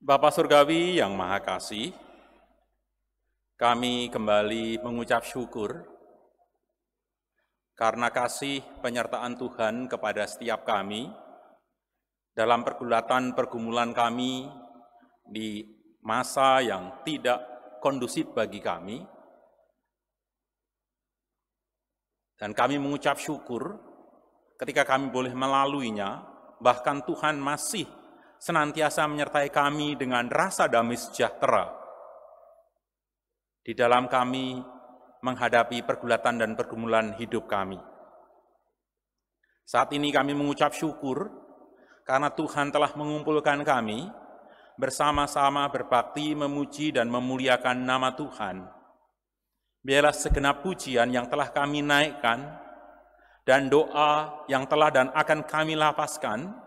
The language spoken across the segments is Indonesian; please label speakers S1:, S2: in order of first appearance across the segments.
S1: Bapa Surgawi yang Maha Kasih, kami kembali mengucap syukur karena kasih penyertaan Tuhan kepada setiap kami dalam pergulatan-pergumulan kami di masa yang tidak kondusif bagi kami. Dan kami mengucap syukur ketika kami boleh melaluinya, bahkan Tuhan masih senantiasa menyertai kami dengan rasa damai sejahtera di dalam kami menghadapi pergulatan dan pergumulan hidup kami. Saat ini kami mengucap syukur karena Tuhan telah mengumpulkan kami bersama-sama berbakti, memuji dan memuliakan nama Tuhan. Biarlah segenap pujian yang telah kami naikkan dan doa yang telah dan akan kami lapaskan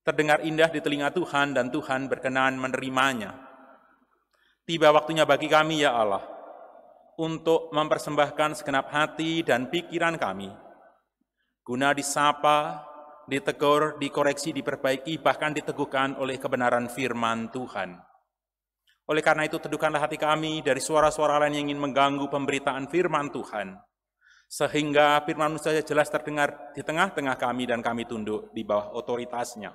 S1: terdengar indah di telinga Tuhan dan Tuhan berkenan menerimanya. Tiba waktunya bagi kami ya Allah untuk mempersembahkan segenap hati dan pikiran kami guna disapa, ditegur, dikoreksi, diperbaiki, bahkan diteguhkan oleh kebenaran firman Tuhan. Oleh karena itu, teduhkanlah hati kami dari suara-suara lain yang ingin mengganggu pemberitaan firman Tuhan, sehingga firman-Mu saja jelas terdengar di tengah-tengah kami dan kami tunduk di bawah otoritasnya.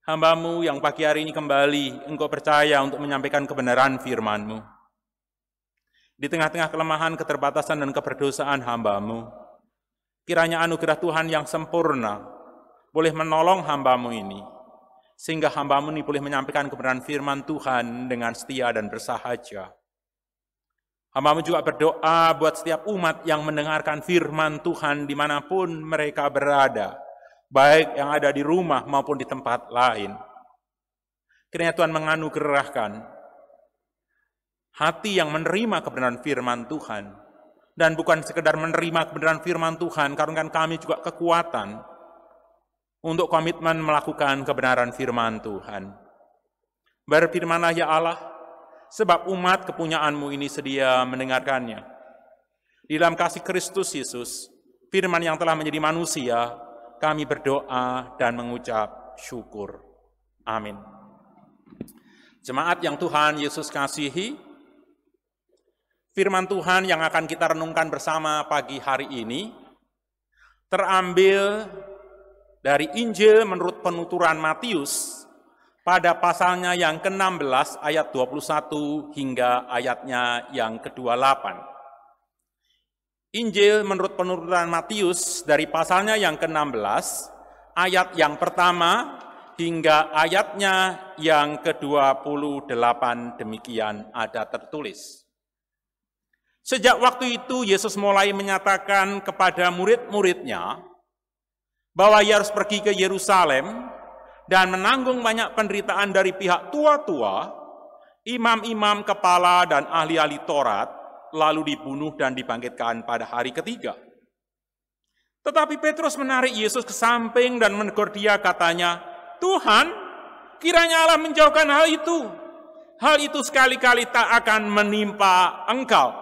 S1: Hamba-Mu yang pagi hari ini kembali Engkau percaya untuk menyampaikan kebenaran firman-Mu. Di tengah-tengah kelemahan, keterbatasan, dan keberdosaan hamba-Mu, kiranya anugerah Tuhan yang sempurna boleh menolong hamba-Mu ini, sehingga hamba-Mu ini boleh menyampaikan kebenaran firman Tuhan dengan setia dan bersahaja. Hamba-Mu juga berdoa buat setiap umat yang mendengarkan firman Tuhan dimanapun mereka berada, baik yang ada di rumah maupun di tempat lain. Kiranya Tuhan menganugerahkan hati yang menerima kebenaran firman Tuhan, dan bukan sekedar menerima kebenaran firman Tuhan, karuniakan kami juga kekuatan untuk komitmen melakukan kebenaran firman Tuhan. Berfirmanlah ya Allah, sebab umat kepunyaan-Mu ini sedia mendengarkannya. Di dalam kasih Kristus Yesus, firman yang telah menjadi manusia, kami berdoa dan mengucap syukur. Amin. Jemaat yang Tuhan Yesus kasihi, firman Tuhan yang akan kita renungkan bersama pagi hari ini terambil dari Injil menurut penuturan Matius pada pasalnya yang ke-16 ayat 21 hingga ayatnya yang ke-28. Injil menurut penuturan Matius dari pasalnya yang ke-16 ayat yang pertama hingga ayatnya yang ke-28 demikian ada tertulis. Sejak waktu itu Yesus mulai menyatakan kepada murid-muridnya bahwa ia harus pergi ke Yerusalem dan menanggung banyak penderitaan dari pihak tua-tua, imam-imam kepala dan ahli-ahli Taurat, lalu dibunuh dan dibangkitkan pada hari ketiga. Tetapi Petrus menarik Yesus ke samping dan menegur dia, katanya, "Tuhan, kiranya Allah menjauhkan hal itu. Hal itu sekali-kali tak akan menimpa Engkau."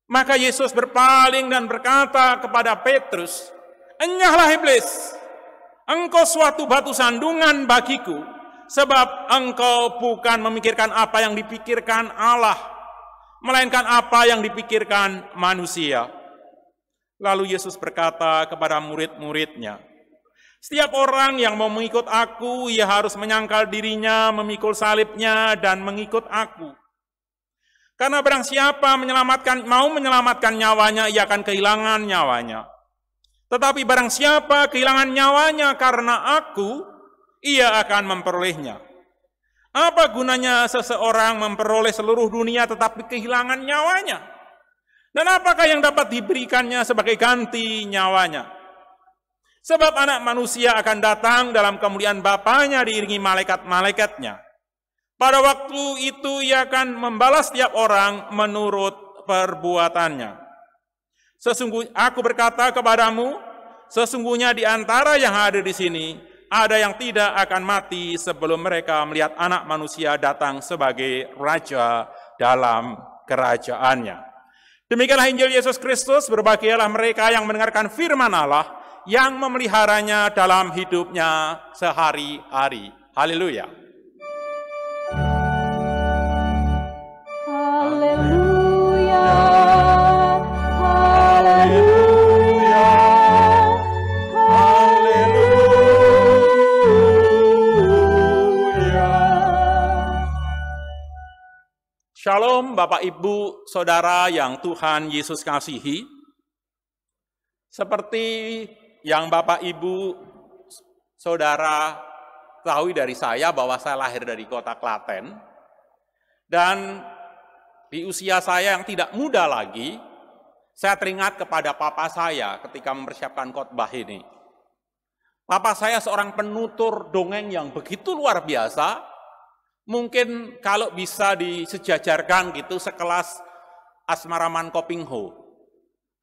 S1: Maka Yesus berpaling dan berkata kepada Petrus, "Enyahlah iblis, engkau suatu batu sandungan bagiku, sebab engkau bukan memikirkan apa yang dipikirkan Allah, melainkan apa yang dipikirkan manusia." Lalu Yesus berkata kepada murid-muridnya, "Setiap orang yang mau mengikut aku, ia harus menyangkal dirinya, memikul salibnya, dan mengikut aku. Karena barang siapa mau menyelamatkan nyawanya, ia akan kehilangan nyawanya. Tetapi barang siapa kehilangan nyawanya karena aku, ia akan memperolehnya. Apa gunanya seseorang memperoleh seluruh dunia tetapi kehilangan nyawanya? Dan apakah yang dapat diberikannya sebagai ganti nyawanya? Sebab anak manusia akan datang dalam kemuliaan Bapanya diiringi malaikat-malaikatnya. Pada waktu itu ia akan membalas setiap orang menurut perbuatannya. Aku berkata kepadamu, sesungguhnya di antara yang hadir di sini, ada yang tidak akan mati sebelum mereka melihat Anak Manusia datang sebagai Raja dalam kerajaannya." Demikianlah Injil Yesus Kristus. Berbahagialah mereka yang mendengarkan firman Allah, yang memeliharanya dalam hidupnya sehari-hari. Haleluya.
S2: Haleluya. Haleluya. Haleluya.
S1: Shalom Bapak Ibu Saudara yang Tuhan Yesus kasihi. Seperti yang Bapak Ibu Saudara ketahui dari saya bahwa saya lahir dari kota Klaten. Dan di usia saya yang tidak muda lagi, saya teringat kepada papa saya ketika mempersiapkan khotbah ini. Papa saya seorang penutur dongeng yang begitu luar biasa, mungkin kalau bisa disejajarkan gitu sekelas Asmaraman Kopingho.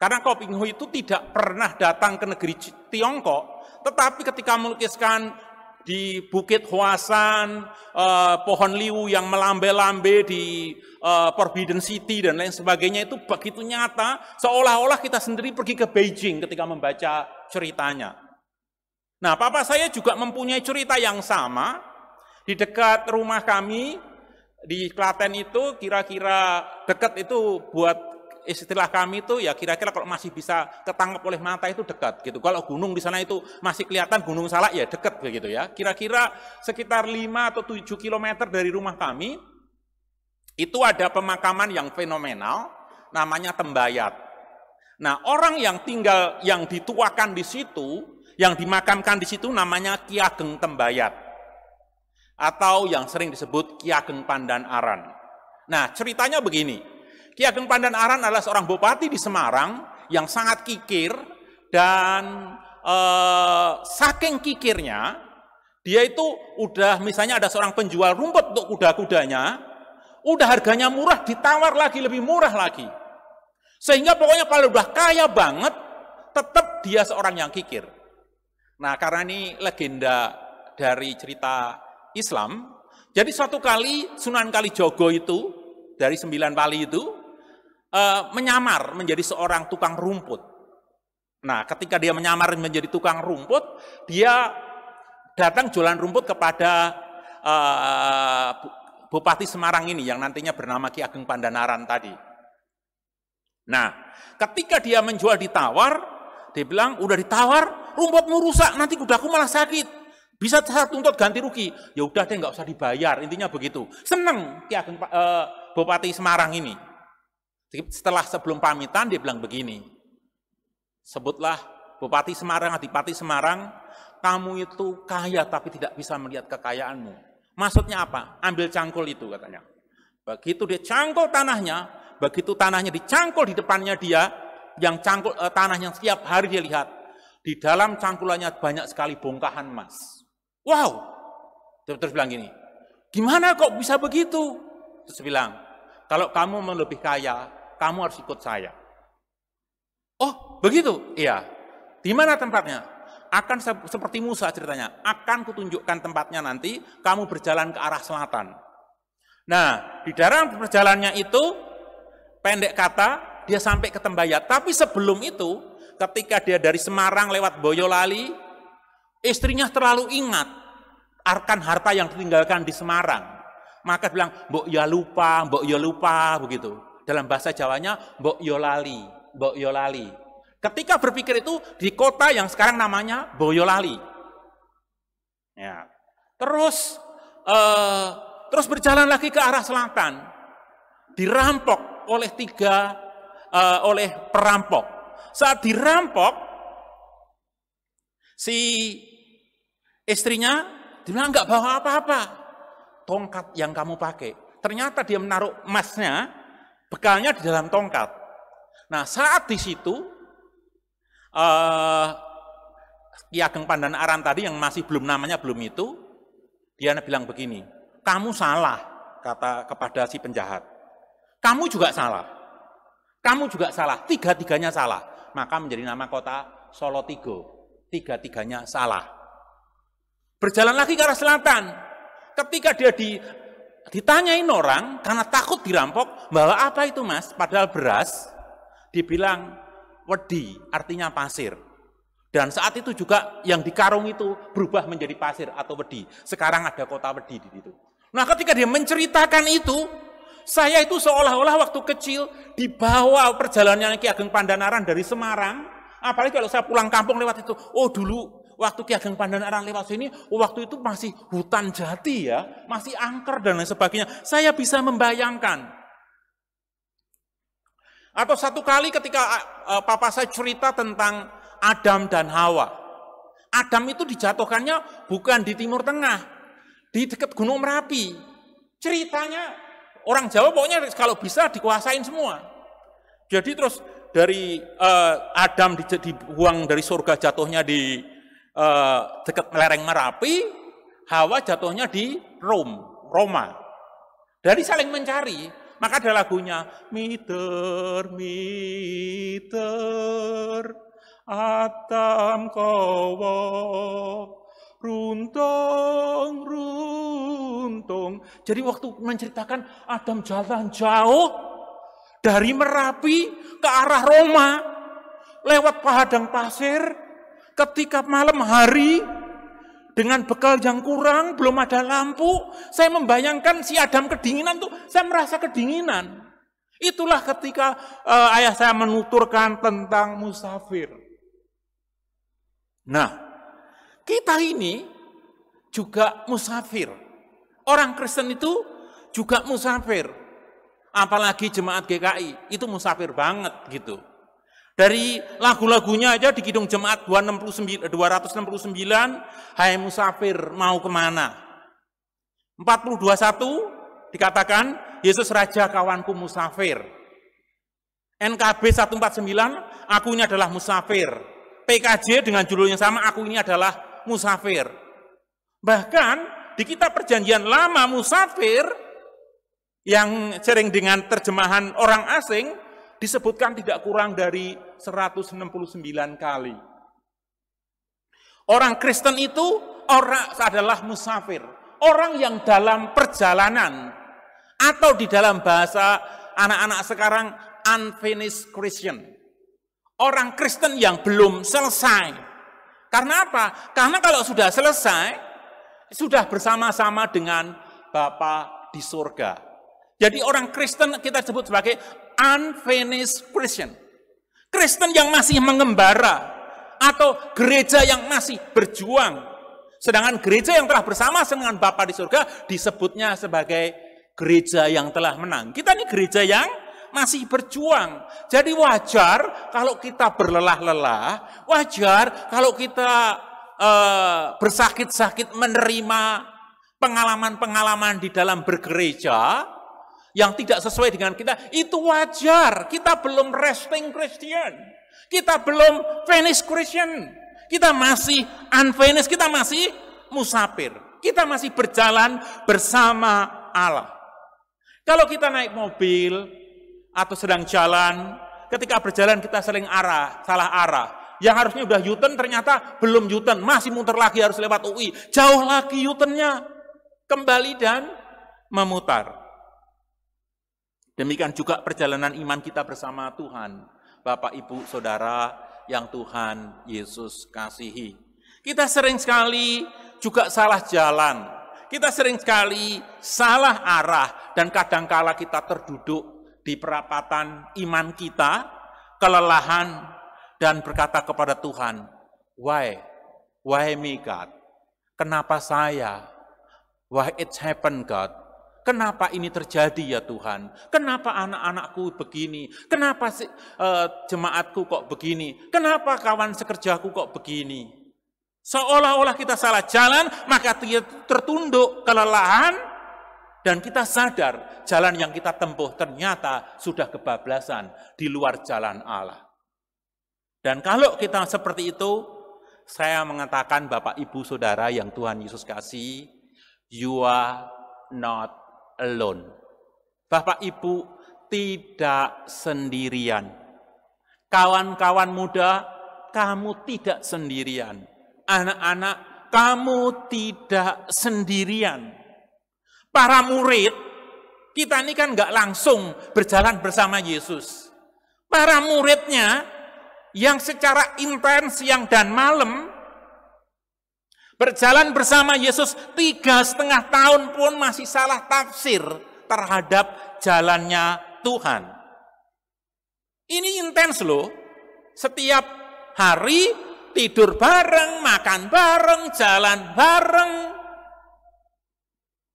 S1: Karena Kopingho itu tidak pernah datang ke negeri Tiongkok, tetapi ketika melukiskan di Bukit Huasan, pohon liu yang melambai-lambai di Forbidden City dan lain sebagainya itu begitu nyata, seolah-olah kita sendiri pergi ke Beijing ketika membaca ceritanya. Nah, papa saya juga mempunyai cerita yang sama. Di dekat rumah kami, di Klaten itu, kira-kira dekat itu buat istilah kami itu ya kira-kira kalau masih bisa ketangkap oleh mata itu dekat gitu. Kalau gunung di sana itu masih kelihatan Gunung Salak ya dekat begitu ya. Kira-kira sekitar 5 atau 7 kilometer dari rumah kami itu ada pemakaman yang fenomenal namanya Tembayat. Nah, orang yang tinggal yang dituakan di situ, yang dimakamkan di situ namanya Ki Ageng Tembayat atau yang sering disebut Ki Ageng Pandan Aran. Nah, ceritanya begini. Ki Ageng Pandan Aran adalah seorang bupati di Semarang yang sangat kikir dan saking kikirnya, dia itu udah misalnya ada seorang penjual rumput untuk kuda-kudanya, udah harganya murah ditawar lagi lebih murah lagi. Sehingga pokoknya kalau udah kaya banget, tetap dia seorang yang kikir. Nah, karena ini legenda dari cerita Islam, jadi suatu kali Sunan Kalijogo itu dari 9 wali itu menyamar menjadi seorang tukang rumput. Nah, ketika dia menyamar menjadi tukang rumput, dia datang jualan rumput kepada Bupati Semarang ini yang nantinya bernama Ki Ageng Pandan Aran tadi. Nah, ketika dia menjual ditawar, dia bilang, udah ditawar, rumputmu rusak, nanti kudaku malah sakit. Bisa saya tuntut ganti rugi. Ya udah deh, nggak usah dibayar, intinya begitu. Seneng Ki Ageng Bupati Semarang ini. Setelah sebelum pamitan dia bilang begini, sebutlah Bupati Semarang, Adipati Semarang, kamu itu kaya tapi tidak bisa melihat kekayaanmu. Maksudnya apa? Ambil cangkul itu katanya. Begitu dia cangkul tanahnya, begitu tanahnya dicangkul di depannya dia, yang cangkul tanah yang setiap hari dia lihat, di dalam cangkulannya banyak sekali bongkahan emas. Wow! Terus bilang gini, gimana kok bisa begitu? Terus bilang, kalau kamu mau lebih kaya, kamu harus ikut saya. Oh, begitu? Iya. Di mana tempatnya? Akan seperti Musa ceritanya. Akan kutunjukkan tempatnya nanti, kamu berjalan ke arah selatan. Nah, di dalam perjalanannya itu, pendek kata, dia sampai ke Tembayat. Tapi sebelum itu, ketika dia dari Semarang lewat Boyolali, istrinya terlalu ingat akan harta yang ditinggalkan di Semarang. Maka bilang, mbok ya lupa, begitu. Dalam bahasa Jawanya, mbok yo lali. Ketika berpikir itu di kota yang sekarang namanya Boyolali. Ya. Terus berjalan lagi ke arah selatan. Dirampok oleh oleh perampok. Saat dirampok, si istrinya dibilang nggak bawa apa-apa. Tongkat yang kamu pakai. Ternyata dia menaruh emasnya, bekalnya di dalam tongkat. Nah, saat di situ, Ki Ageng Pandan Aran tadi yang masih namanya belum itu, dia bilang begini, kamu salah, kata kepada si penjahat. Kamu juga salah. Tiga-tiganya salah. Maka menjadi nama kota Solotigo. Tiga-tiganya salah. Berjalan lagi ke arah selatan. Ketika dia ditanyain orang, karena takut dirampok, bawa apa itu mas? Padahal beras, dibilang wedi, artinya pasir. Dan saat itu juga yang di karung itu berubah menjadi pasir atau wedi. Sekarang ada kota wedi di situ. Nah, ketika dia menceritakan itu, saya itu seolah-olah waktu kecil dibawa perjalanan Ki Ageng Pandanaran dari Semarang. Apalagi kalau saya pulang kampung lewat itu. Oh, dulu waktu Ki Ageng Pandanaran lewat sini, waktu itu masih hutan jati ya, masih angker dan lain sebagainya. Saya bisa membayangkan. Atau satu kali ketika papa saya cerita tentang Adam dan Hawa. Adam itu dijatuhkannya bukan di Timur Tengah, di dekat Gunung Merapi. Ceritanya orang Jawa pokoknya kalau bisa dikuasain semua. Jadi terus dari Adam dibuang dari surga, jatuhnya di dekat lereng Merapi, Hawa jatuhnya di Roma. Dari saling mencari, maka ada lagunya, Meter, Adam kawa, runtung. Jadi waktu menceritakan Adam jalan jauh dari Merapi ke arah Roma, lewat padang pasir, ketika malam hari, dengan bekal yang kurang, belum ada lampu, saya membayangkan si Adam kedinginan tuh, saya merasa kedinginan. Itulah ketika ayah saya menuturkan tentang musafir. Nah, kita ini juga musafir. Orang Kristen itu juga musafir. Apalagi jemaat GKI, itu musafir banget gitu. Dari lagu-lagunya aja di Kidung Jemaat 269, Hai musafir mau kemana? 421 dikatakan, Yesus Raja kawanku musafir. NKB 149, aku ini adalah musafir. PKJ dengan judul yang sama, aku ini adalah musafir. Bahkan di kitab Perjanjian Lama musafir, yang sering dengan terjemahan orang asing, disebutkan tidak kurang dari 169 kali. Orang Kristen itu adalah musafir. Orang yang dalam perjalanan, atau di dalam bahasa anak-anak sekarang, unfinished Christian. Orang Kristen yang belum selesai. Karena apa? Karena kalau sudah selesai, sudah bersama-sama dengan Bapa di surga. Jadi orang Kristen kita sebut sebagai unfinished Christian. Kristen yang masih mengembara, atau gereja yang masih berjuang. Sedangkan gereja yang telah bersama dengan Bapa di surga disebutnya sebagai gereja yang telah menang. Kita ini gereja yang masih berjuang. Jadi wajar kalau kita berlelah-lelah, wajar kalau kita bersakit-sakit menerima pengalaman-pengalaman di dalam bergereja yang tidak sesuai dengan kita, itu wajar. Kita belum resting Christian, kita belum finished Christian, kita masih unfinished, kita masih musafir, kita masih berjalan bersama Allah. Kalau kita naik mobil atau sedang jalan, ketika berjalan kita sering salah arah. Yang harusnya udah U-turn ternyata belum U-turn, masih muter lagi, harus lewat UI. Jauh lagi U-turnnya, kembali dan memutar. Demikian juga perjalanan iman kita bersama Tuhan. Bapak, Ibu, Saudara yang Tuhan Yesus kasihi. Kita sering sekali juga salah jalan. Kita sering sekali salah arah. Dan kadangkala kita terduduk di perapatan iman kita, kelelahan, dan berkata kepada Tuhan, Why me God? Kenapa saya? Why it happened God? Kenapa ini terjadi ya Tuhan? Kenapa anak-anakku begini? Kenapa jemaatku kok begini? Kenapa kawan sekerjaku kok begini? Seolah-olah kita salah jalan, maka dia tertunduk kelelahan, dan kita sadar jalan yang kita tempuh ternyata sudah kebablasan di luar jalan Allah. Dan kalau kita seperti itu, saya mengatakan Bapak, Ibu, Saudara yang Tuhan Yesus kasih, you are not alone. Bapak, Ibu tidak sendirian. Kawan-kawan muda, kamu tidak sendirian. Anak-anak, kamu tidak sendirian. Para murid, kita ini kan nggak langsung berjalan bersama Yesus. Para muridnya yang secara intens siang dan malam berjalan bersama Yesus 3,5 tahun pun masih salah tafsir terhadap jalannya Tuhan. Ini intens loh. Setiap hari tidur bareng, makan bareng, jalan bareng,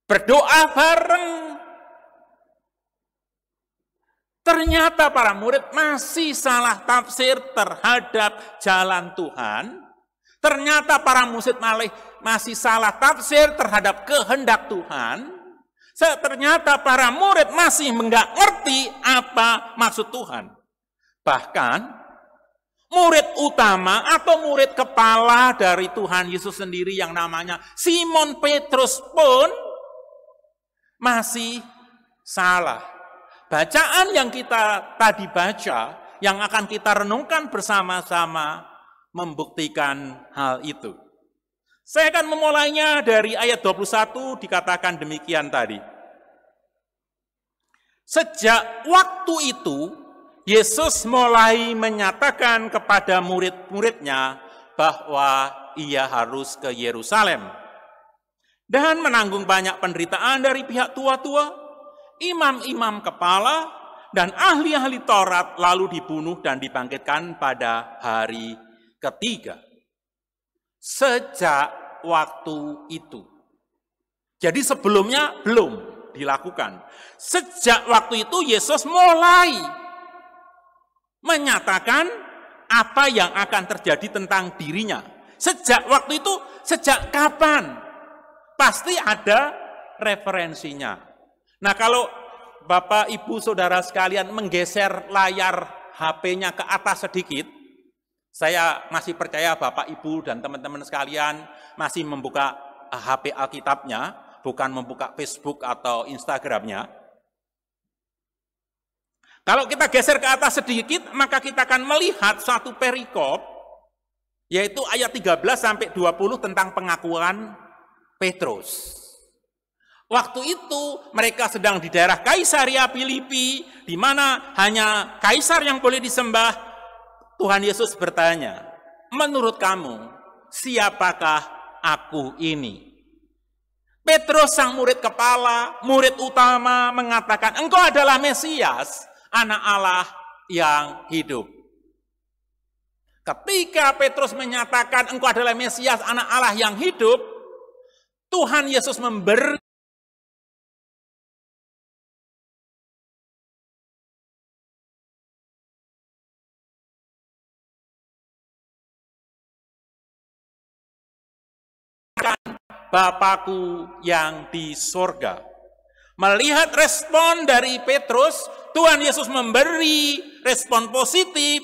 S1: berdoa bareng. Ternyata para murid masih salah tafsir terhadap jalan Tuhan. Ternyata para murid masih salah tafsir terhadap kehendak Tuhan. Ternyata para murid masih nggak ngerti apa maksud Tuhan. Bahkan murid utama atau murid kepala dari Tuhan Yesus sendiri yang namanya Simon Petrus pun masih salah. Bacaan yang kita tadi baca, yang akan kita renungkan bersama-sama membuktikan hal itu. Saya akan memulainya dari ayat 21, dikatakan demikian tadi. Sejak waktu itu, Yesus mulai menyatakan kepada murid-muridnya bahwa ia harus ke Yerusalem dan menanggung banyak penderitaan dari pihak tua-tua, imam-imam kepala, dan ahli-ahli Taurat, lalu dibunuh dan dibangkitkan pada hari ketiga. Sejak waktu itu. Jadi sebelumnya belum dilakukan. Sejak waktu itu Yesus mulai menyatakan apa yang akan terjadi tentang dirinya. Sejak waktu itu, sejak kapan? Pasti ada referensinya. Nah, kalau Bapak, Ibu, Saudara sekalian menggeser layar HP-nya ke atas sedikit, saya masih percaya Bapak, Ibu, dan teman-teman sekalian masih membuka HP Alkitabnya, bukan membuka Facebook atau Instagramnya. Kalau kita geser ke atas sedikit, maka kita akan melihat satu perikop, yaitu ayat 13-20 tentang pengakuan Petrus. Waktu itu mereka sedang di daerah Kaisaria Filipi, di mana hanya kaisar yang boleh disembah. Tuhan Yesus bertanya, menurut kamu, siapakah aku ini? Petrus sang murid kepala, murid utama mengatakan, engkau adalah Mesias, Anak Allah yang hidup. Ketika Petrus menyatakan engkau adalah Mesias, Anak Allah yang hidup, Tuhan Yesus memberi Bapakku yang di sorga. Melihat respon dari Petrus, Tuhan Yesus memberi respon positif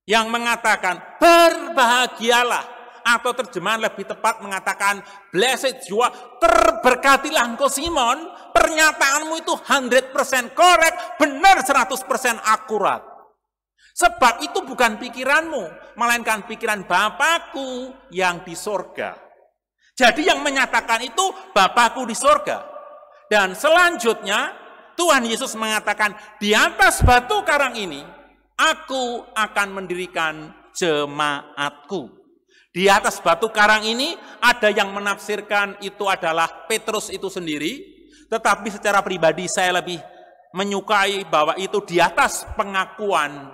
S1: yang mengatakan, berbahagialah, atau terjemahan lebih tepat mengatakan, blessed you are, terberkatilah engkau Simon, pernyataanmu itu 100% korek, benar 100% akurat. Sebab itu bukan pikiranmu, melainkan pikiran Bapakku yang di sorga. Jadi yang menyatakan itu Bapakku di sorga. Dan selanjutnya Tuhan Yesus mengatakan, di atas batu karang ini aku akan mendirikan jemaatku. Di atas batu karang ini ada yang menafsirkan itu adalah Petrus itu sendiri, tetapi secara pribadi saya lebih menyukai bahwa itu di atas pengakuan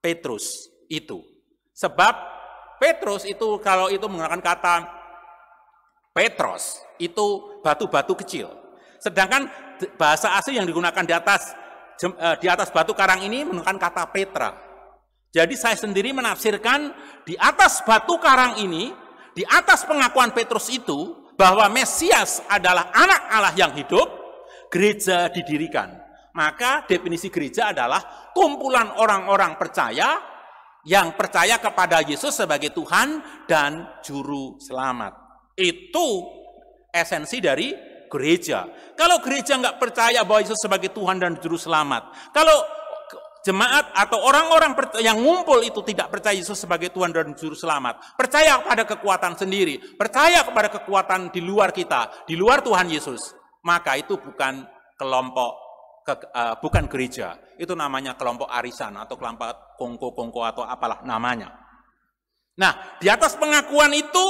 S1: Petrus itu. Sebab Petrus itu kalau itu menggunakan kata Petros itu batu-batu kecil. Sedangkan bahasa asli yang digunakan di atas batu karang ini menggunakan kata Petra. Jadi saya sendiri menafsirkan di atas batu karang ini, di atas pengakuan Petrus itu, bahwa Mesias adalah Anak Allah yang hidup, gereja didirikan. Maka definisi gereja adalah kumpulan orang-orang percaya yang percaya kepada Yesus sebagai Tuhan dan Juru Selamat. Itu esensi dari gereja. Kalau gereja nggak percaya bahwa Yesus sebagai Tuhan dan Juru Selamat, kalau jemaat atau orang-orang yang ngumpul itu tidak percaya Yesus sebagai Tuhan dan Juru Selamat, percaya kepada kekuatan sendiri, percaya kepada kekuatan di luar kita, di luar Tuhan Yesus, maka itu bukan kelompok, bukan gereja. Itu namanya kelompok arisan atau kelompok kongko-kongko atau apalah namanya. Nah, di atas pengakuan itu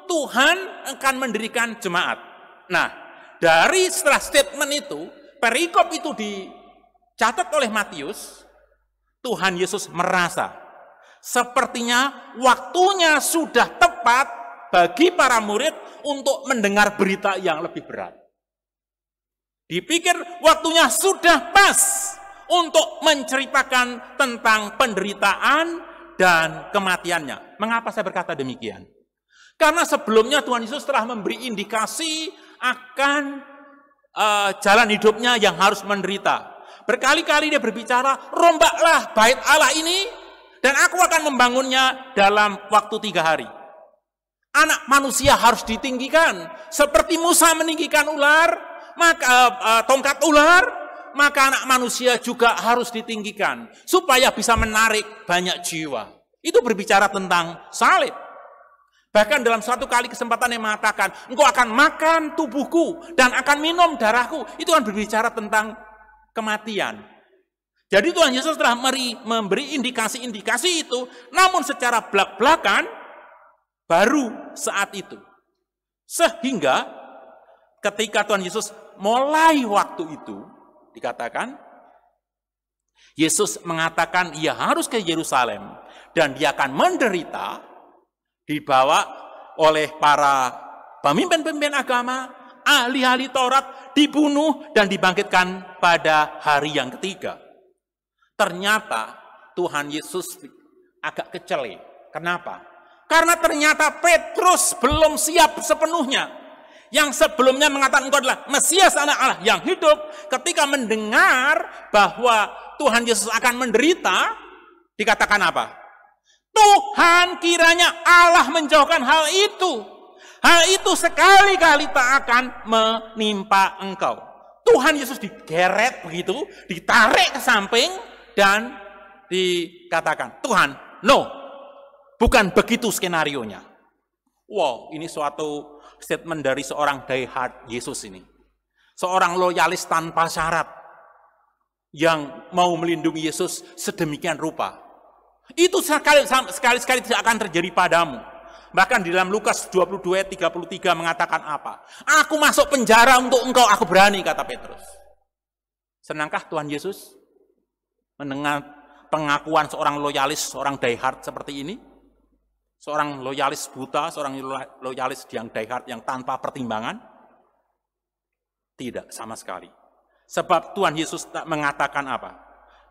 S1: Tuhan akan mendirikan jemaat. Nah, dari setelah statement itu, perikop itu dicatat oleh Matius, Tuhan Yesus merasa sepertinya waktunya sudah tepat bagi para murid untuk mendengar berita yang lebih berat. Dipikir waktunya sudah pas untuk menceritakan tentang penderitaan dan kematiannya. Mengapa saya berkata demikian? Karena sebelumnya Tuhan Yesus telah memberi indikasi akan jalan hidupnya yang harus menderita. Berkali-kali dia berbicara, rombaklah bait Allah ini, dan aku akan membangunnya dalam waktu 3 hari. Anak manusia harus ditinggikan, seperti Musa meninggikan ular, tongkat ular, maka anak manusia juga harus ditinggikan, supaya bisa menarik banyak jiwa. Itu berbicara tentang salib. Bahkan dalam suatu kali kesempatan yang mengatakan, engkau akan makan tubuhku dan akan minum darahku. Itu kan berbicara tentang kematian. Jadi Tuhan Yesus telah memberi indikasi-indikasi itu, namun secara belak-belakan baru saat itu. Sehingga ketika Tuhan Yesus mulai waktu itu, dikatakan, Yesus mengatakan ia harus ke Yerusalem dan dia akan menderita, dibawa oleh para pemimpin-pemimpin agama, ahli-ahli Taurat, dibunuh dan dibangkitkan pada hari yang ketiga. Ternyata Tuhan Yesus agak kecele. Kenapa? Karena ternyata Petrus belum siap sepenuhnya. Yang sebelumnya mengatakan engkau adalah Mesias anak Allah yang hidup, ketika mendengar bahwa Tuhan Yesus akan menderita, dikatakan apa? Tuhan, kiranya Allah menjauhkan hal itu. Hal itu sekali-kali tak akan menimpa engkau. Tuhan Yesus digeret begitu, ditarik ke samping dan dikatakan, Tuhan, no, bukan begitu skenarionya. Wow, ini suatu statement dari seorang diehard Yesus ini. Seorang loyalis tanpa syarat yang mau melindungi Yesus sedemikian rupa. Itu sekali-sekali tidak akan terjadi padamu. Bahkan di dalam Lukas 22 ayat 33 mengatakan apa? Aku masuk penjara untuk engkau, aku berani, kata Petrus. Senangkah Tuhan Yesus mendengar pengakuan seorang loyalis, seorang diehard seperti ini? Seorang loyalis buta, seorang loyalis yang diehard, yang tanpa pertimbangan? Tidak, sama sekali. Sebab Tuhan Yesus tak mengatakan apa?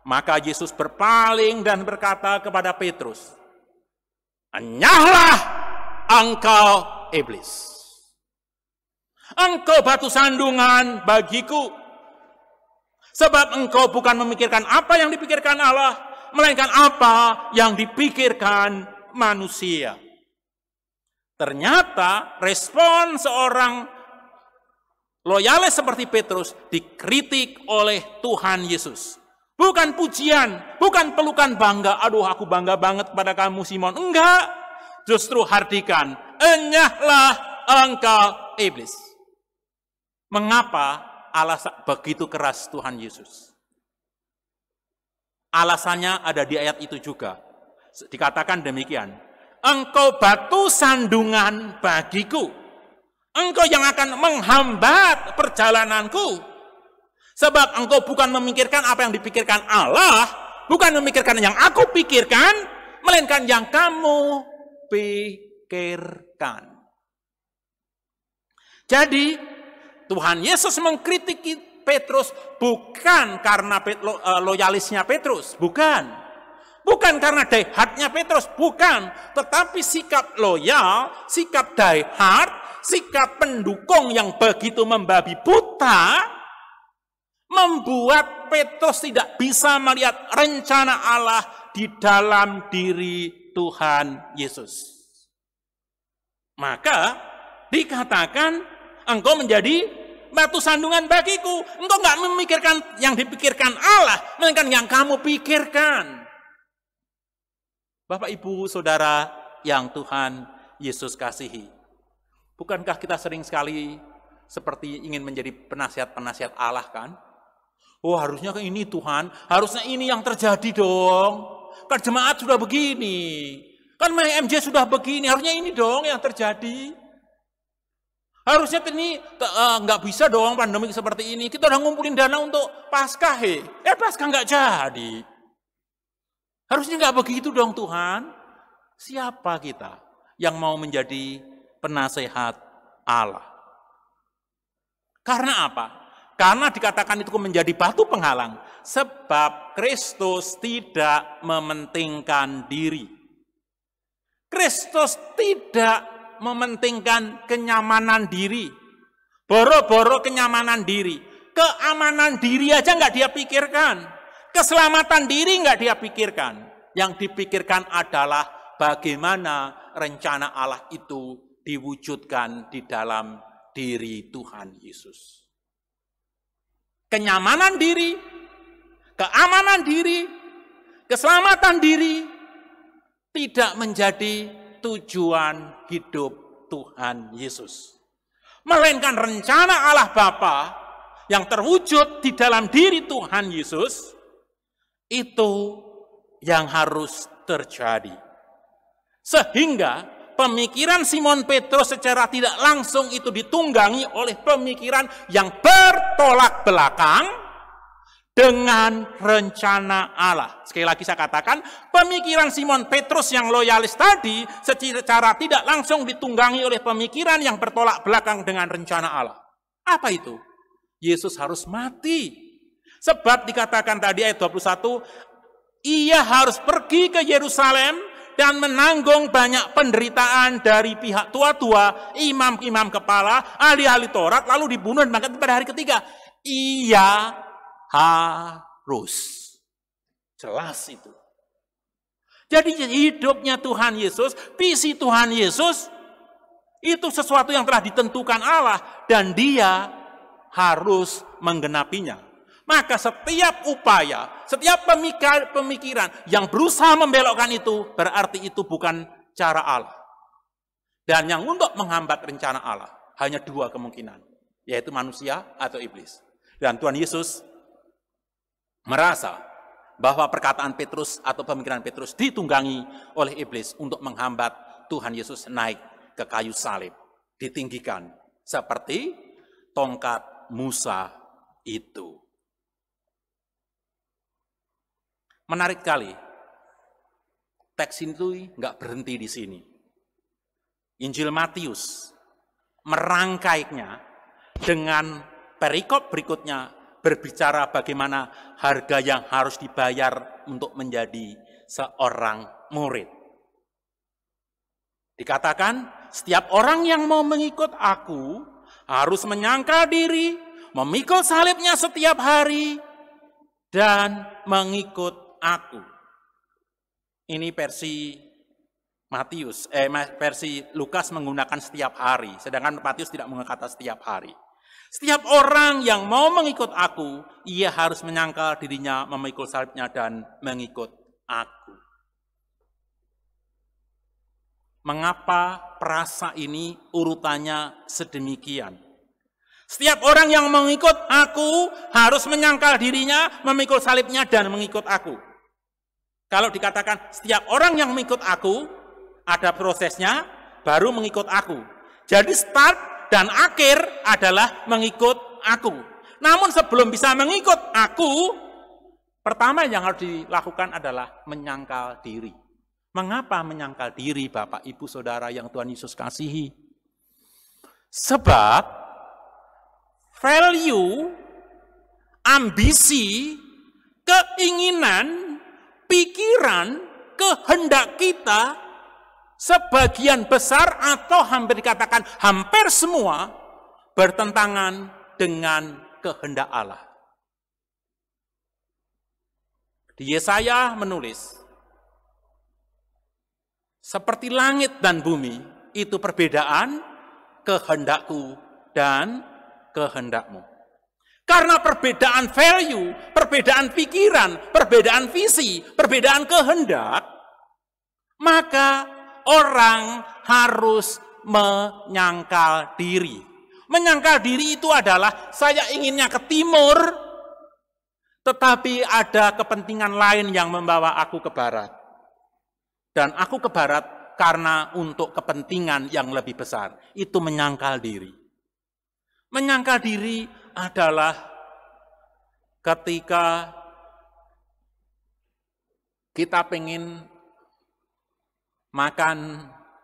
S1: Maka Yesus berpaling dan berkata kepada Petrus, enyahlah engkau iblis. Engkau batu sandungan bagiku. Sebab engkau bukan memikirkan apa yang dipikirkan Allah, melainkan apa yang dipikirkan manusia. Ternyata respon seorang loyalis seperti Petrus dikritik oleh Tuhan Yesus. Bukan pujian, bukan pelukan bangga. Aduh, aku bangga banget pada kamu Simon. Enggak, justru hardikan, enyahlah engkau iblis. Mengapa alasan begitu keras Tuhan Yesus? Alasannya ada di ayat itu juga. Dikatakan demikian, engkau batu sandungan bagiku, engkau yang akan menghambat perjalananku, sebab engkau bukan memikirkan apa yang dipikirkan Allah, bukan memikirkan yang aku pikirkan, melainkan yang kamu pikirkan. Jadi Tuhan Yesus mengkritik Petrus bukan karena loyalisnya Petrus, bukan. Bukan karena diehardnya Petrus, bukan. Tetapi sikap loyal, sikap diehard, sikap pendukung yang begitu membabi buta, membuat Petrus tidak bisa melihat rencana Allah di dalam diri Tuhan Yesus. Maka dikatakan, engkau menjadi batu sandungan bagiku. Engkau nggak memikirkan yang dipikirkan Allah, melainkan yang kamu pikirkan. Bapak, Ibu, Saudara yang Tuhan Yesus kasihi. Bukankah kita sering sekali seperti ingin menjadi penasihat-penasihat Allah kan? Oh harusnya ke ini Tuhan, harusnya ini yang terjadi dong. Kan jemaat sudah begini, kan MJ sudah begini, harusnya ini dong yang terjadi. Harusnya ini nggak bisa dong pandemi seperti ini. Kita udah ngumpulin dana untuk Paskah, Paskah nggak jadi. Harusnya nggak begitu dong Tuhan. Siapa kita yang mau menjadi penasehat Allah? Karena apa? Karena dikatakan itu menjadi batu penghalang. Sebab Kristus tidak mementingkan diri. Kristus tidak mementingkan kenyamanan diri. Boro-boro kenyamanan diri. Keamanan diri aja nggak dia pikirkan. Keselamatan diri nggak dia pikirkan. Yang dipikirkan adalah bagaimana rencana Allah itu diwujudkan di dalam diri Tuhan Yesus. Kenyamanan diri, keamanan diri, keselamatan diri tidak menjadi tujuan hidup Tuhan Yesus. Melainkan rencana Allah Bapa yang terwujud di dalam diri Tuhan Yesus, itu yang harus terjadi. Sehingga pemikiran Simon Petrus secara tidak langsung itu ditunggangi oleh pemikiran yang bertolak belakang dengan rencana Allah. Sekali lagi saya katakan, pemikiran Simon Petrus yang loyalis tadi secara tidak langsung ditunggangi oleh pemikiran yang bertolak belakang dengan rencana Allah. Apa itu? Yesus harus mati. Sebab dikatakan tadi ayat 21, ia harus pergi ke Yerusalem dan menanggung banyak penderitaan dari pihak tua-tua, imam-imam kepala, ahli-ahli Taurat, lalu dibunuh dan bangkit pada hari ketiga. Ia harus. Jelas itu. Jadi hidupnya Tuhan Yesus, visi Tuhan Yesus, itu sesuatu yang telah ditentukan Allah, dan dia harus menggenapinya. Maka setiap upaya, setiap pemikiran yang berusaha membelokkan itu, berarti itu bukan cara Allah. Dan yang untuk menghambat rencana Allah, hanya dua kemungkinan, yaitu manusia atau iblis. Dan Tuhan Yesus merasa bahwa perkataan Petrus atau pemikiran Petrus ditunggangi oleh iblis untuk menghambat Tuhan Yesus naik ke kayu salib, ditinggikan seperti tongkat Musa itu. Menarik kali, teks itu nggak berhenti di sini. Injil Matius merangkainya dengan perikop berikutnya berbicara bagaimana harga yang harus dibayar untuk menjadi seorang murid. Dikatakan, setiap orang yang mau mengikut aku harus menyangkal diri, memikul salibnya setiap hari, dan mengikut aku. Ini versi Matius, versi Lukas menggunakan setiap hari, sedangkan Matius tidak mengatakan setiap hari. Setiap orang yang mau mengikut aku, ia harus menyangkal dirinya, memikul salibnya, dan mengikut aku. Mengapa perasa ini urutannya sedemikian? Setiap orang yang mengikut aku harus menyangkal dirinya, memikul salibnya, dan mengikut aku. Kalau dikatakan setiap orang yang mengikut aku, ada prosesnya, baru mengikut aku. Jadi start dan akhir adalah mengikut aku. Namun sebelum bisa mengikut aku, pertama yang harus dilakukan adalah menyangkal diri. Mengapa menyangkal diri, Bapak, Ibu, Saudara yang Tuhan Yesus kasihi? Sebab value, ambisi, keinginan, pikiran, kehendak kita sebagian besar atau hampir dikatakan hampir semua bertentangan dengan kehendak Allah. Di Yesaya menulis, seperti langit dan bumi, itu perbedaan kehendakku dan kehendakmu. Karena perbedaan value, perbedaan pikiran, perbedaan visi, perbedaan kehendak, maka orang harus menyangkal diri. Menyangkal diri itu adalah saya inginnya ke timur, Tetapi ada kepentingan lain yang membawa aku ke barat. Dan aku ke barat karena untuk kepentingan yang lebih besar. Itu menyangkal diri. Menyangkal diri adalah ketika kita pengen makan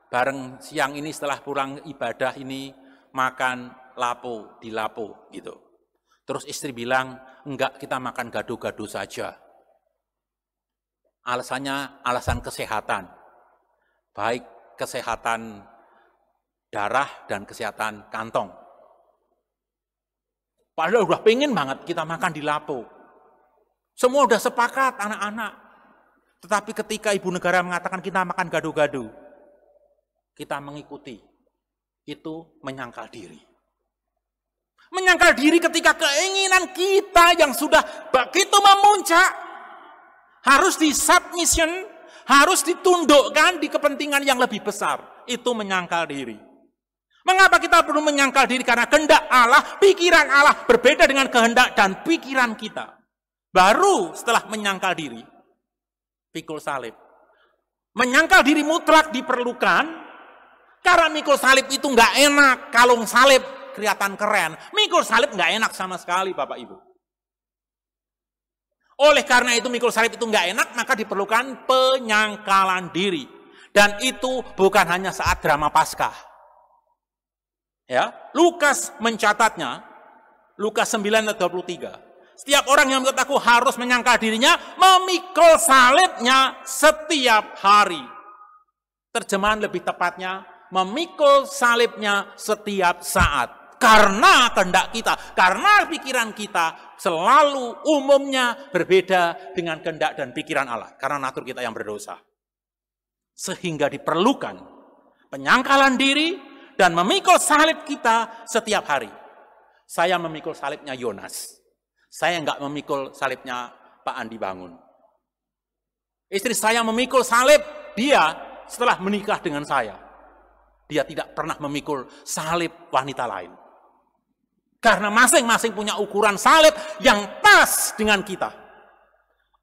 S1: bareng siang ini setelah pulang ibadah ini, makan lapo, di lapo gitu. Terus istri bilang, enggak, kita makan gado-gado saja. Alasannya alasan kesehatan. Baik kesehatan darah dan kesehatan kantong. Padahal udah pengen banget kita makan di lapo. Semua udah sepakat anak-anak. Tetapi ketika ibu negara mengatakan kita makan gado-gado, kita mengikuti. Itu menyangkal diri. Menyangkal diri ketika keinginan kita yang sudah begitu memuncak, harus disubmission, harus ditundukkan di kepentingan yang lebih besar. Itu menyangkal diri. Mengapa kita perlu menyangkal diri? Karena kehendak Allah, pikiran Allah berbeda dengan kehendak dan pikiran kita. Baru setelah menyangkal diri, pikul salib. Menyangkal diri mutlak diperlukan, karena mikul salib itu nggak enak. Kalung salib kelihatan keren. Mikul salib nggak enak sama sekali, Bapak Ibu. Oleh karena itu mikul salib itu nggak enak, maka diperlukan penyangkalan diri. Dan itu bukan hanya saat drama Paskah. Ya, Lukas mencatatnya, Lukas 9:23. Setiap orang yang menurut aku harus menyangkal dirinya, memikul salibnya setiap hari. Terjemahan lebih tepatnya, memikul salibnya setiap saat. Karena kehendak kita, karena pikiran kita selalu umumnya berbeda dengan kehendak dan pikiran Allah. Karena natur kita yang berdosa. Sehingga diperlukan penyangkalan diri dan memikul salib kita setiap hari. Saya memikul salibnya Yonas. Saya enggak memikul salibnya Pak Andi Bangun. Istri saya memikul salib dia setelah menikah dengan saya. Dia tidak pernah memikul salib wanita lain. Karena masing-masing punya ukuran salib yang pas dengan kita.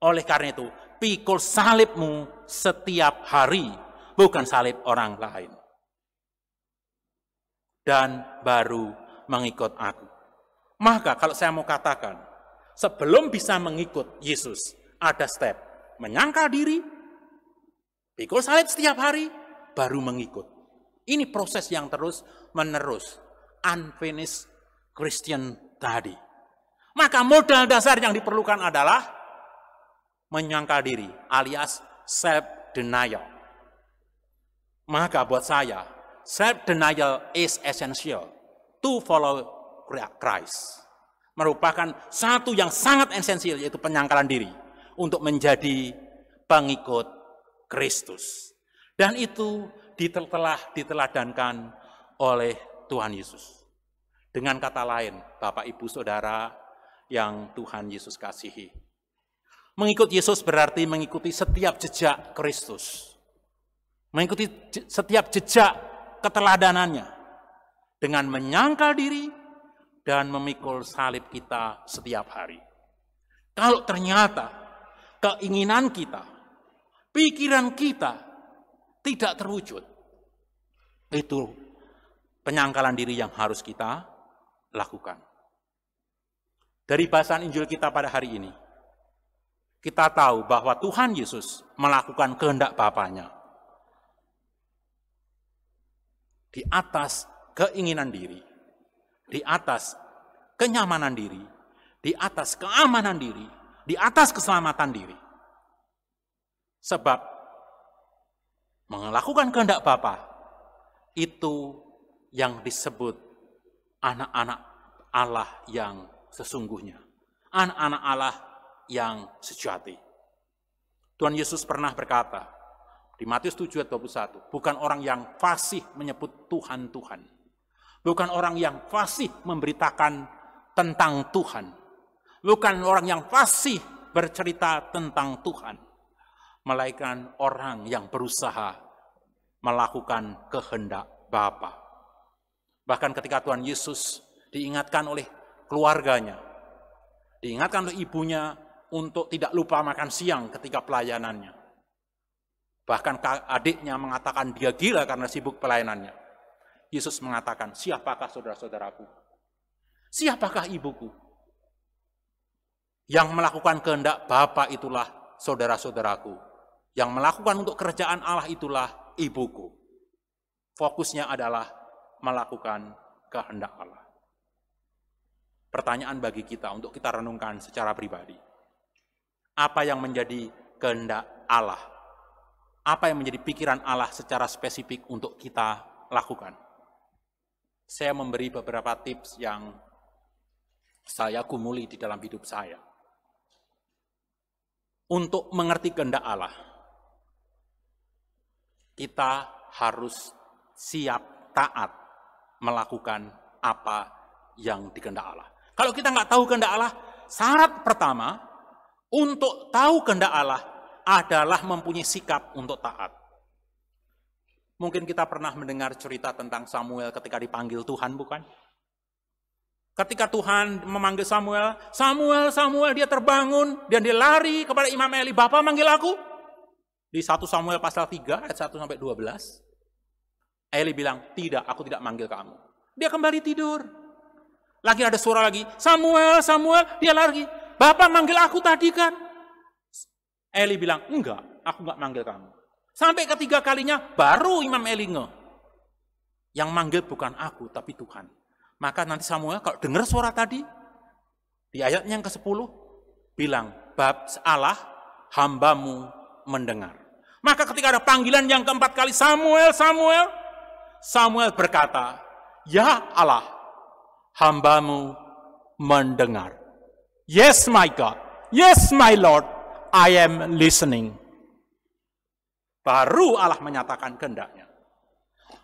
S1: Oleh karena itu, pikul salibmu setiap hari, bukan salib orang lain. Dan baru mengikut aku. Maka kalau saya mau katakan, sebelum bisa mengikut Yesus, ada step. Menyangkal diri, pikul salib setiap hari, baru mengikut. Ini proses yang terus menerus. Unfinished Christian tadi. Maka modal dasar yang diperlukan adalah menyangkal diri alias self-denial. Maka buat saya, self-denial is essential to follow Christ. Merupakan satu yang sangat esensial, yaitu penyangkalan diri untuk menjadi pengikut Kristus. Dan itu telah diteladankan oleh Tuhan Yesus. Dengan kata lain, Bapak, Ibu, Saudara yang Tuhan Yesus kasihi. Mengikut Yesus berarti mengikuti setiap jejak Kristus. Mengikuti setiap jejak keteladanannya. Dengan menyangkal diri dan memikul salib kita setiap hari. Kalau ternyata keinginan kita, pikiran kita tidak terwujud, itu penyangkalan diri yang harus kita lakukan. Dari bacaan Injil kita pada hari ini, kita tahu bahwa Tuhan Yesus melakukan kehendak Bapanya di atas keinginan diri, di atas kenyamanan diri, di atas keamanan diri, di atas keselamatan diri. Sebab melakukan kehendak Bapa itu yang disebut anak-anak Allah yang sesungguhnya. Anak-anak Allah yang sejati. Tuhan Yesus pernah berkata di Matius 7:21, bukan orang yang fasih menyebut Tuhan, Tuhan. Bukan orang yang fasih memberitakan tentang Tuhan. Bukan orang yang fasih bercerita tentang Tuhan. Melainkan orang yang berusaha melakukan kehendak Bapa. Bahkan ketika Tuhan Yesus diingatkan oleh keluarganya, diingatkan oleh ibunya untuk tidak lupa makan siang ketika pelayanannya. Bahkan adiknya mengatakan dia gila karena sibuk pelayanannya. Yesus mengatakan, siapakah saudara-saudaraku? Siapakah ibuku? Yang melakukan kehendak Bapa itulah saudara-saudaraku. Yang melakukan untuk kerajaan Allah itulah ibuku. Fokusnya adalah melakukan kehendak Allah. Pertanyaan bagi kita untuk kita renungkan secara pribadi. Apa yang menjadi kehendak Allah? Apa yang menjadi pikiran Allah secara spesifik untuk kita lakukan? Saya memberi beberapa tips yang saya gumuli di dalam hidup saya. Untuk mengerti kehendak Allah, kita harus siap taat melakukan apa yang dikehendak Allah. Kalau kita nggak tahu kehendak Allah, syarat pertama untuk tahu kehendak Allah adalah mempunyai sikap untuk taat. Mungkin kita pernah mendengar cerita tentang Samuel ketika dipanggil Tuhan, bukan? Ketika Tuhan memanggil Samuel, Samuel, dia terbangun, dan dia lari kepada Imam Eli, Bapak manggil aku? Di 1 Samuel pasal 3, ayat 1-12. Eli bilang, tidak, aku tidak manggil kamu. Dia kembali tidur. Lagi ada suara lagi, Samuel, dia lari. Bapak manggil aku tadi kan? Eli bilang, enggak, aku enggak manggil kamu. Sampai ketiga kalinya, baru Imam Eli nge. Yang manggil bukan aku, tapi Tuhan. Maka nanti Samuel kalau dengar suara tadi, di ayatnya yang ke-10, bilang, bab Allah, hambamu mendengar. Maka ketika ada panggilan yang keempat kali, Samuel berkata, ya Allah, hambamu mendengar. Yes my God, yes my Lord, I am listening. Baru Allah menyatakan kehendaknya.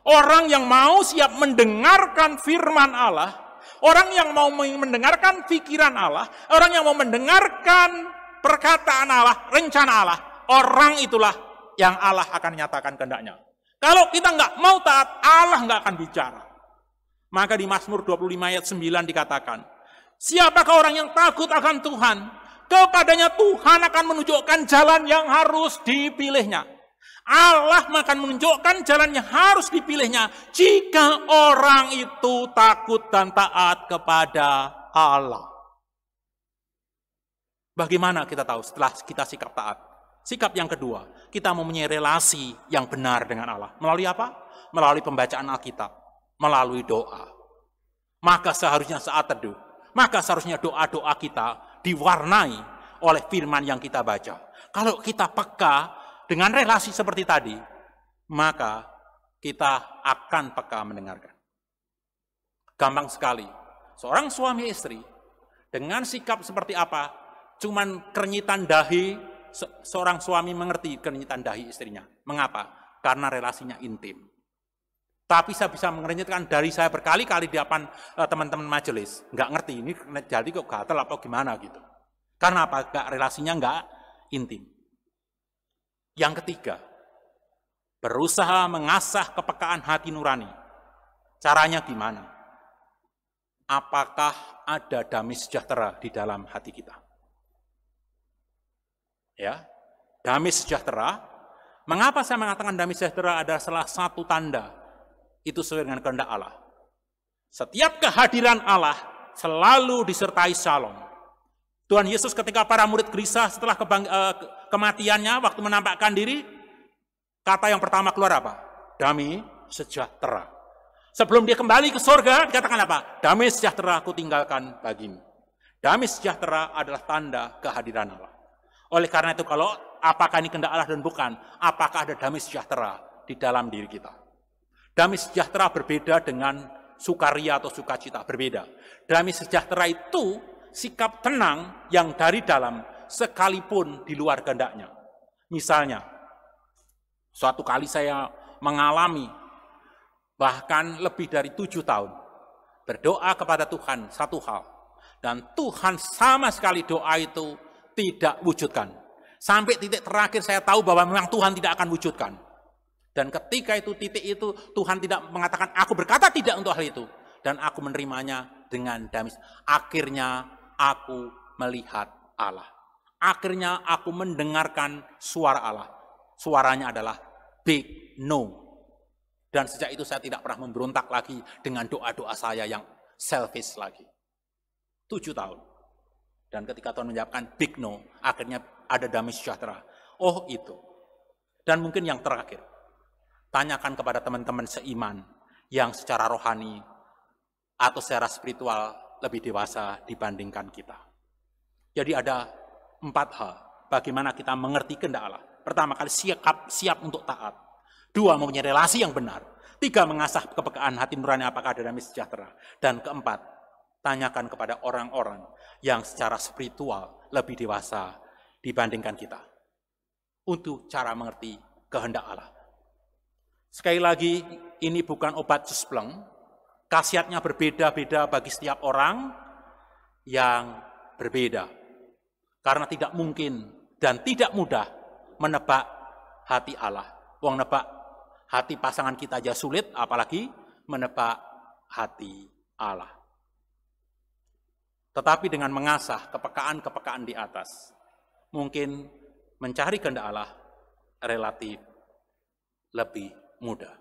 S1: Orang yang mau siap mendengarkan firman Allah, orang yang mau mendengarkan pikiran Allah, orang yang mau mendengarkan perkataan Allah, rencana Allah, orang itulah yang Allah akan nyatakan kehendaknya. Kalau kita nggak mau taat, Allah nggak akan bicara. Maka di Mazmur 25 ayat 9 dikatakan, siapakah orang yang takut akan Tuhan? Kepadanya Tuhan akan menunjukkan jalan yang harus dipilihnya. Allah akan menunjukkan jalan yang harus dipilihnya jika orang itu takut dan taat kepada Allah. Bagaimana kita tahu setelah kita sikap taat? Sikap yang kedua, kita mempunyai relasi yang benar dengan Allah. Melalui apa? Melalui pembacaan Alkitab, melalui doa. Maka seharusnya saat teduh, maka seharusnya doa-doa kita diwarnai oleh firman yang kita baca. Kalau kita peka dengan relasi seperti tadi, maka kita akan peka mendengarkan. Gampang sekali. Seorang suami istri, dengan sikap seperti apa, cuman kenyitan dahi, seorang suami mengerti kenyitan dahi istrinya. Mengapa? Karena relasinya intim. Tapi saya bisa mengenyitkan dari saya berkali-kali di depan teman-teman majelis. Nggak ngerti, ini jadi kok gatel apa gimana gitu. Karena apa? Relasinya nggak intim. Yang ketiga, berusaha mengasah kepekaan hati nurani. Caranya gimana? Apakah ada damai sejahtera di dalam hati kita? Ya, damai sejahtera. Mengapa saya mengatakan damai sejahtera adalah salah satu tanda itu sesuai dengan kehendak Allah? Setiap kehadiran Allah selalu disertai shalom. Tuhan Yesus ketika para murid gelisah setelah kematiannya, waktu menampakkan diri, kata yang pertama keluar apa? Damai sejahtera. Sebelum dia kembali ke surga, dikatakan apa? Damai sejahtera aku tinggalkan bagimu. Damai sejahtera adalah tanda kehadiran Allah. Oleh karena itu, kalau apakah ini kehendak Allah dan bukan, apakah ada damai sejahtera di dalam diri kita? Damai sejahtera berbeda dengan sukaria atau sukacita, berbeda. Damai sejahtera itu sikap tenang yang dari dalam sekalipun di luar kehendaknya. Misalnya, suatu kali saya mengalami bahkan lebih dari 7 tahun berdoa kepada Tuhan satu hal, dan Tuhan sama sekali doa itu tidak wujudkan. Sampai titik terakhir saya tahu bahwa memang Tuhan tidak akan wujudkan. Dan ketika itu titik itu Tuhan tidak mengatakan, aku berkata tidak untuk hal itu, dan aku menerimanya dengan damai. Akhirnya aku melihat Allah. akhirnya aku mendengarkan suara Allah. Suaranya adalah big no. Dan sejak itu saya tidak pernah memberontak lagi dengan doa-doa saya yang selfish lagi. 7 tahun. Dan ketika Tuhan menjawabkan big no, akhirnya ada damai sejahtera. Oh itu. Dan mungkin yang terakhir, tanyakan kepada teman-teman seiman yang secara rohani atau secara spiritual lebih dewasa dibandingkan kita. Jadi ada 4 hal bagaimana kita mengerti kehendak Allah. Pertama kali siap untuk taat. 2, mempunyai relasi yang benar. 3, mengasah kepekaan hati nurani apakah ada damai sejahtera. Dan keempat, tanyakan kepada orang-orang yang secara spiritual lebih dewasa dibandingkan kita. Untuk cara mengerti kehendak Allah. Sekali lagi, ini bukan obat cespleng. Khasiatnya berbeda-beda bagi setiap orang yang berbeda. Karena tidak mungkin dan tidak mudah menebak hati Allah. Wong nebak hati pasangan kita aja sulit, apalagi menebak hati Allah. Tetapi dengan mengasah kepekaan-kepekaan di atas, mungkin mencari kehendak Allah relatif lebih mudah.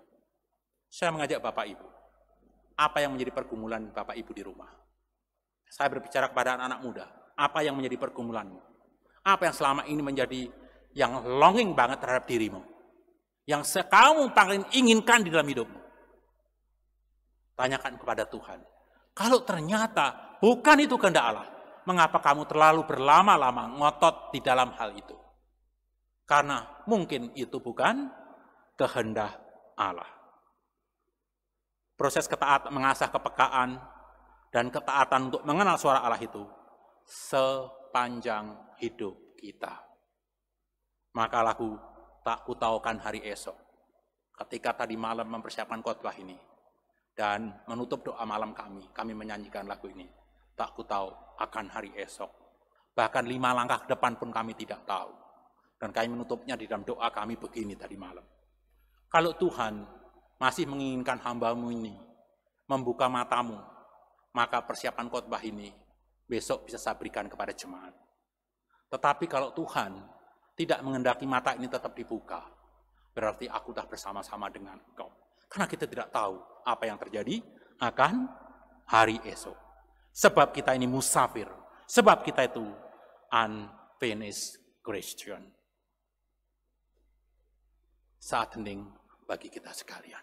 S1: Saya mengajak Bapak Ibu, apa yang menjadi pergumulan Bapak Ibu di rumah? Saya berbicara kepada anak-anak muda, apa yang menjadi pergumulanmu? Apa yang selama ini menjadi yang longing banget terhadap dirimu? Yang kamu paling inginkan di dalam hidupmu? Tanyakan kepada Tuhan. Kalau ternyata bukan itu kehendak Allah, mengapa kamu terlalu berlama-lama ngotot di dalam hal itu? Karena mungkin itu bukan kehendak Allah. Proses ketaatan, mengasah kepekaan, dan ketaatan untuk mengenal suara Allah itu sepanjang hidup kita. Maka lagu Tak Kutaukan Hari Esok, ketika tadi malam mempersiapkan khotbah ini, dan menutup doa malam kami menyanyikan lagu ini. Tak kutahu akan hari esok. Bahkan 5 langkah ke depan pun kami tidak tahu. Dan kami menutupnya di dalam doa kami begini tadi malam. Kalau Tuhan masih menginginkan hamba-Mu ini membuka matamu, maka persiapan khotbah ini besok bisa saya berikan kepada jemaat. Tetapi kalau Tuhan tidak mengendaki mata ini tetap dibuka, berarti aku sudah bersama-sama dengan Engkau. Karena kita tidak tahu apa yang terjadi akan hari esok. Sebab kita ini musafir. Sebab kita itu unfinished Christian. Saat hening bagi kita sekalian.